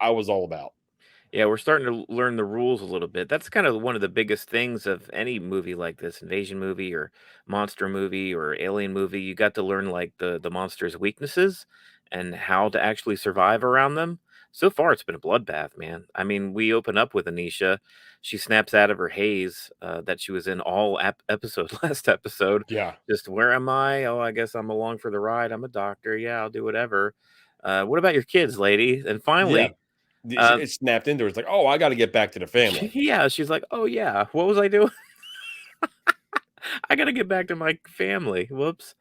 I was all about. Yeah, we're starting to learn the rules a little bit. That's kind of one of the biggest things of any movie like this, invasion movie or monster movie or alien movie. You got to learn like the monster's weaknesses and how to actually survive around them. So far, it's been a bloodbath, man. I mean, we open up with Anisha. She snaps out of her haze that she was in all episode last episode. Yeah. Just where am I? Oh, I guess I'm along for the ride. I'm a doctor. Yeah, I'll do whatever. What about your kids, lady? And Yeah. finally, It snapped into her. It's like, oh, I got to get back to the family. yeah, she's like, "Oh, yeah, what was I doing? I gotta get back to my family, whoops."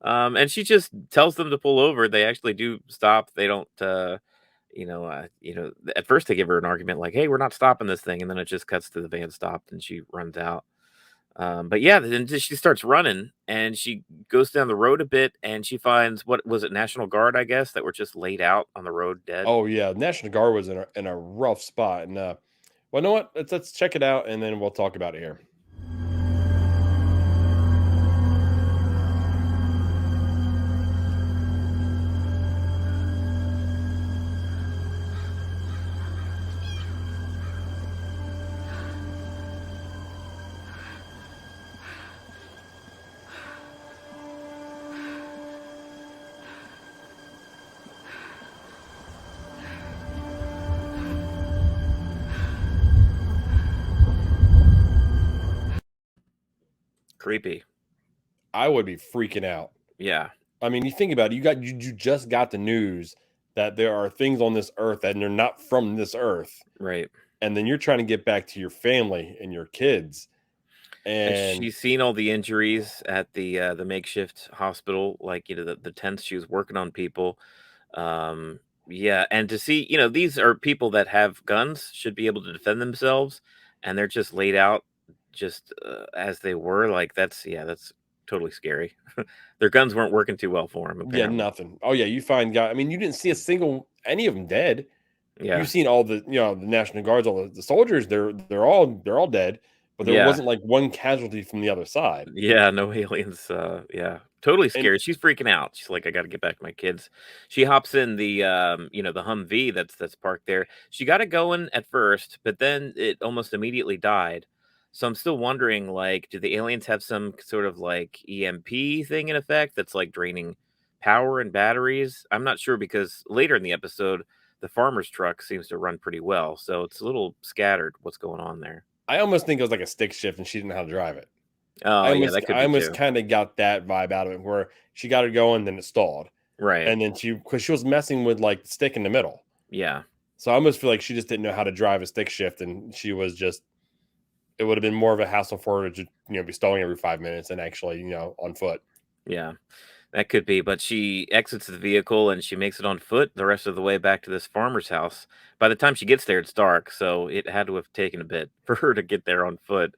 And she just tells them to pull over, they actually do stop, they don't, at first they give her an argument like, "Hey, we're not stopping this thing," and then it just cuts to the van stopped and she runs out. But yeah, then she starts running and she goes down the road a bit and she finds what was it, National Guard, I guess, that were just laid out on the road dead. Oh yeah, National Guard was in a rough spot, and well, you know what? Let's check it out, and then we'll talk about it here. Creepy. I would be freaking out. Yeah, I mean, you think about it. You just got the news that there are things on this earth that they're not from this earth, right. and then you're trying to get back to your family and your kids, And and she's seen all the injuries at the makeshift hospital, like, the tents she was working on people. Yeah, and to see, these are people that have guns, should be able to defend themselves, and they're just laid out just, as they were, like, that's totally scary. Their guns weren't working too well for them, yeah, apparently. nothing. Oh yeah, you find guy. I mean, you didn't see a single any of them dead. You've Yeah. seen all the the National Guards, all the soldiers. They're all dead, but there Yeah. wasn't like one casualty from the other side. Yeah, no aliens, yeah. Totally And scared, she's freaking out, she's like, "I gotta get back to my kids." She hops in the Humvee that's parked there. She got it going at first, but then it almost immediately died. So I'm still wondering, like, do the aliens have some sort of, like, EMP thing in effect that's, like, draining power and batteries? I'm not sure because later in the episode, the farmer's truck seems to run pretty well, so it's a little scattered what's going on there. I almost think it was like a stick shift, and she didn't know how to drive it. Oh, yeah, that could I be almost too. kind of got that vibe out of it, where she got it going, then it stalled, Right. and then because she was messing with like the stick in the middle. Yeah. So I almost feel like she just didn't know how to drive a stick shift, and she was just. It would have been more of a hassle for her to be stalling every 5 minutes and actually on foot. Yeah, that could be, but she exits the vehicle and she makes it on foot the rest of the way back to this farmer's house. By the time she gets there, it's dark, so it had to have taken a bit for her to get there on foot.